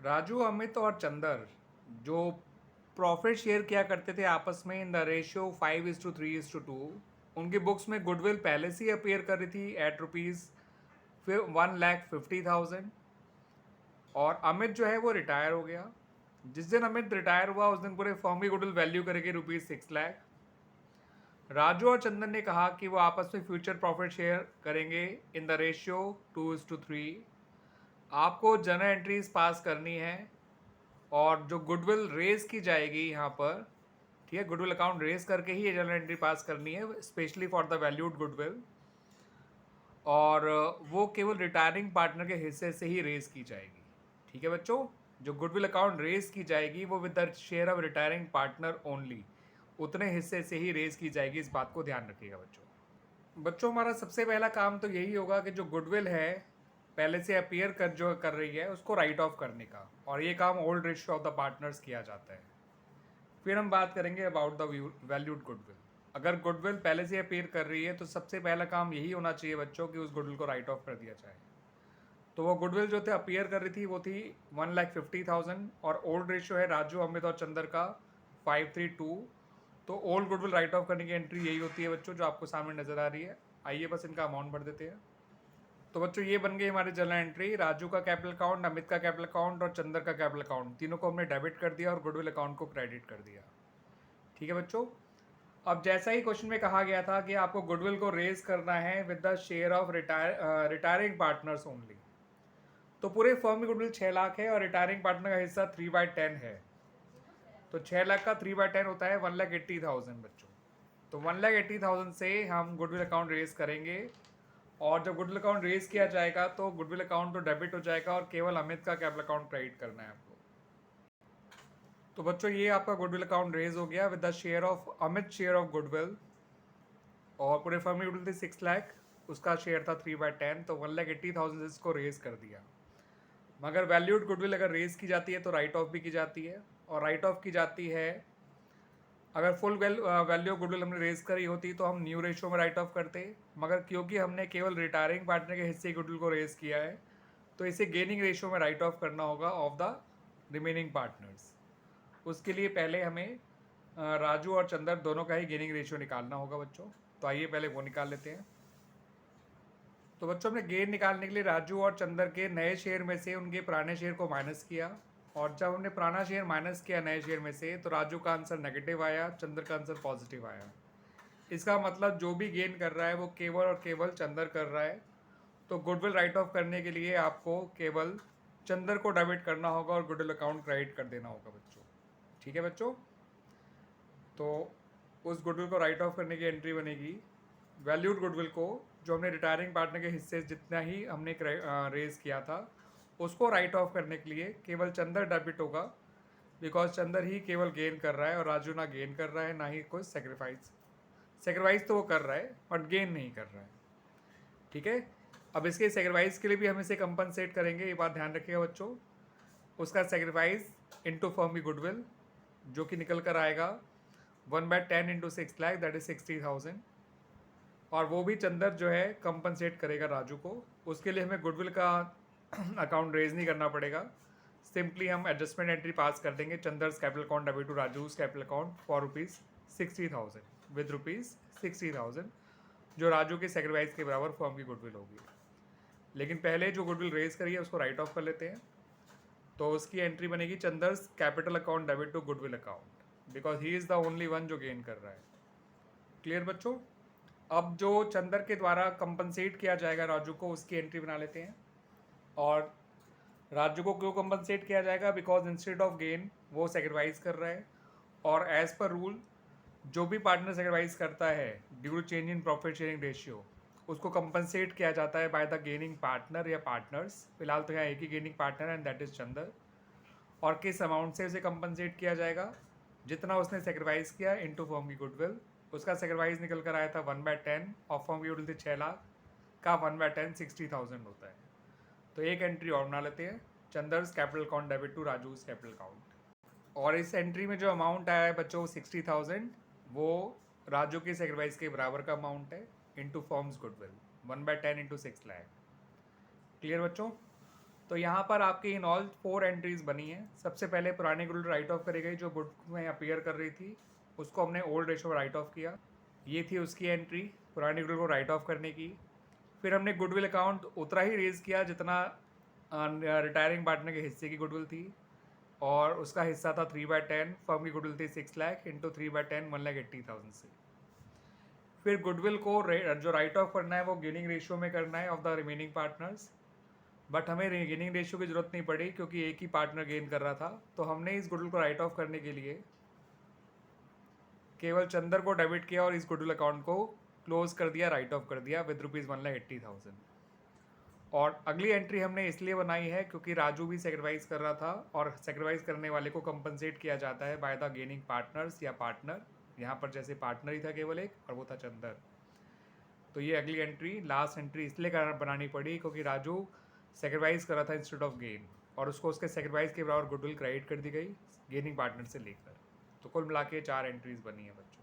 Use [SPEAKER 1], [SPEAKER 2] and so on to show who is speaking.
[SPEAKER 1] राजू, अमित और चंदर जो profit share किया करते थे आपस में इन द रेशियो 5:3:2, उनकी बुक्स में गुडविल पहले से ही अपीयर कर रही थी एट रुपीज़ 1,50,000। और अमित जो है वो रिटायर हो गया। जिस दिन अमित रिटायर हुआ उस दिन पूरे फर्म की गुडविल वैल्यू करेगी ₹6 लाख। राजू और चंदन ने कहा कि वो आपस में फ्यूचर प्रॉफिट शेयर करेंगे इन द रेशियो 2:3। आपको जर्नल एंट्रीज पास करनी है और जो गुडविल रेज की जाएगी यहाँ पर, ठीक है, गुडविल अकाउंट रेज करके ही ये जर्नल एंट्री पास करनी है, specially for the valued goodwill. और वो केवल रिटायरिंग पार्टनर के हिस्से से ही रेज की जाएगी। ठीक है बच्चों, जो गुडविल अकाउंट रेज की जाएगी वो with the share of retiring partner only, उतने हिस्से से ही रेज की जाएगी। इस बात को ध्यान रखिएगा बच्चों, हमारा सबसे पहला काम तो यही होगा कि जो गुडविल है पहले से अपीयर कर जो कर रही है उसको राइट ऑफ करने का, और ये काम old ratio of the partners किया जाता है। फिर हम बात करेंगे अबाउट द वैल्यूड गुडविल। अगर गुडविल पहले से अपीयर कर रही है तो सबसे पहला काम यही होना चाहिए बच्चों कि उस गुडविल को राइट ऑफ कर दिया जाए। तो वो गुडविल जो थे अपीयर कर रही थी वो थी 1,50,000, और ओल्ड रेशियो है राजू, अमित और चंदर का 5:3:2। तो ओल्ड गुडविल राइट ऑफ करने की एंट्री यही होती है बच्चों जो आपको सामने नजर आ रही है। आइए बस इनका अमाउंट भर देते हैं। तो बच्चों ये बन गई हमारी जर्नल एंट्री। राजू का कैपिटल अकाउंट, अमित का कैपिटल अकाउंट और चंदर का कैपिटल अकाउंट, तीनों को हमने डेबिट कर दिया और गुडविल अकाउंट को क्रेडिट कर दिया। ठीक है बच्चों, अब जैसा ही क्वेश्चन में कहा गया था कि आपको गुडविल को रेज करना है with the share of retiring partners only. तो पूरे फर्म की गुडविल 6 लाख है और रिटायरिंग पार्टनर का हिस्सा 3/10 है। तो 6 लाख का 3/10 होता है 1,80,000 बच्चों। तो 1,80,000 से हम गुडविल अकाउंट रेज करेंगे, और जब गुडविल अकाउंट रेज किया जाएगा तो गुडविल अकाउंट तो डेबिट हो जाएगा और केवल अमित का कैपिटल अकाउंट क्रेडिट करना है आपको। तो बच्चों ये आपका गुडविल अकाउंट रेज हो गया with the share of Amit share of goodwill, और पूरे फर्म की गुडविल थी 6 लाख, उसका शेयर था 3/10, तो 1,80,000 इसको रेज कर दिया। मगर वैल्यूड गुडविल अगर रेज की जाती है तो राइट ऑफ भी की जाती है, और राइट ऑफ की जाती है अगर फुल वैल्यू ऑफ गुडविल हमने रेज करी होती तो हम न्यू रेशियो में राइट ऑफ करते। मगर क्योंकि हमने केवल रिटायरिंग पार्टनर के हिस्से गुडविल को रेज किया है तो इसे गेनिंग रेशियो में राइट ऑफ करना होगा ऑफ द रिमेनिंग पार्टनर्स। उसके लिए पहले हमें राजू और चंदर दोनों का ही गेनिंग रेशियो निकालना होगा बच्चों। तो आइए पहले वो निकाल लेते हैं। तो बच्चों हमने गेन निकालने के लिए राजू और चंदर के नए शेयर में से उनके पुराने शेयर को माइनस किया, और जब हमने पुराना शेयर माइनस किया नए शेयर में से तो राजू का आंसर नेगेटिव आया, चंदर का आंसर पॉजिटिव आया। इसका मतलब जो भी गेन कर रहा है वो केवल और केवल चंदर कर रहा है। तो गुडविल राइट ऑफ करने के लिए आपको केवल चंदर को डेबिट करना होगा और गुडविल अकाउंट क्रेडिट कर देना होगा बच्चों। ठीक है बच्चों, तो उस गुडविल को राइट ऑफ करने की एंट्री बनेगी वैल्यूड गुडविल को, जो हमने रिटायरिंग पार्टनर के हिस्से जितना ही हमने रेज किया था उसको राइट ऑफ करने के लिए केवल चंदर डेबिट होगा, बिकॉज चंदर ही केवल गेन कर रहा है और राजू ना गेन कर रहा है ना ही कोई सेक्रीफाइस। सेक्रीफाइस तो वो कर रहा है बट गेन नहीं कर रहा है। ठीक है, अब इसके सेक्रीफाइस के लिए भी हम इसे कंपनसेट करेंगे, ये बात ध्यान रखिएगा बच्चों। उसका सेक्रीफाइस इनटू फर्म की गुडविल जो कि निकल कर आएगा 1/10 इंटू 6 लाख, दैट इज 60,000। और वो भी चंदर जो है कंपनसेट करेगा राजू को। उसके लिए हमें गुडविल का अकाउंट रेज नहीं करना पड़ेगा, सिंपली हम एडजस्टमेंट एंट्री पास कर देंगे। Chander's capital account debit to Raju's capital account for ₹60,000 with ₹60,000, जो राजू के सेक्रीफाइस के बराबर फर्म की गुडविल होगी। लेकिन पहले जो गुडविल रेज करी है उसको राइट ऑफ कर लेते हैं। तो उसकी एंट्री बनेगी Chander's capital account debit to goodwill account, because he is the only one जो गेन कर रहा है। क्लियर बच्चों, अब जो चंदर के द्वारा कंपनसेट किया जाएगा राजू को उसकी एंट्री बना लेते हैं। और राजू को क्यों कंपनसेट किया जाएगा, बिकॉज इंस्टेड ऑफ गेन वो सेक्रीफाइस कर रहा है, और एज पर रूल जो भी पार्टनर सेक्रीफाइस करता है due to change in profit sharing ratio उसको कंपनसेट किया जाता है बाय द गेनिंग पार्टनर या पार्टनर्स। फिलहाल तो यहाँ एक ही गेनिंग पार्टनर है एंड दैट इज चंदर। और किस अमाउंट से उसे कंपनसेट किया जाएगा, जितना उसने सेक्रीफाइस किया इनटू फर्म की गुडविल। उसका सेक्रीफाइस निकल कर आया था 1/10 और फर्म की गुडविल थी 6 लाख का 1/10 60,000 होता है। तो एक एंट्री और बना लेते हैं, Chander's capital account debit to Raju's capital account. और इस एंट्री में जो अमाउंट आया है बच्चों 60,000 वो राजू के सेक्रीफाइस के बराबर का अमाउंट है into firms goodwill 1/10 into 6 lakh. Clear बच्चों, तो यहाँ पर आपकी इन ऑल 4 एंट्रीज बनी हैं। सबसे पहले पुरानी गुडविल राइट ऑफ करी गई जो बुक में अपीयर कर रही थी, उसको हमने ओल्ड रेशो राइट ऑफ किया। ये थी उसकी एंट्री पुरानी गुडविल को राइट ऑफ करने की। फिर हमने गुडविल अकाउंट उतना ही रेज़ किया जितना रिटायरिंग पार्टनर के हिस्से की गुडविल थी, और उसका हिस्सा था 3/10। फर्म की गुडविल थी 6 लाख इंटू 3/10 1,80,000 से। फिर गुडविल को जो राइट ऑफ करना है वो गेनिंग रेशियो में करना है of the remaining partners, but हमें गेनिंग रेशियो की ज़रूरत नहीं पड़ी क्योंकि एक ही पार्टनर गेन कर रहा था। तो हमने इस गुडविल को राइट ऑफ करने के लिए केवल चंदर को डेबिट किया और इस गुडविल अकाउंट को क्लोज कर दिया, राइट ऑफ कर दिया विद ₹1,80,000। और अगली एंट्री हमने इसलिए बनाई है क्योंकि राजू भी सेक्रीफाइस कर रहा था, और सेक्रीफाइस करने वाले को कंपनसेट किया जाता है बाय द गेनिंग पार्टनर्स या पार्टनर। यहाँ पर जैसे पार्टनर ही था केवल एक, और वो था चंदर। तो ये अगली एंट्री, लास्ट एंट्री इसलिए बनानी पड़ी क्योंकि राजू सेक्रीफाइस कर रहा था इंस्टेड ऑफ गेन, और उसको उसके सेक्रीफाइस के बराबर गुडविल क्रेडिट कर दी गई गेनिंग पार्टनर से लेकर। तो कुल मिला के 4 एंट्रीज बनी है बच्चों।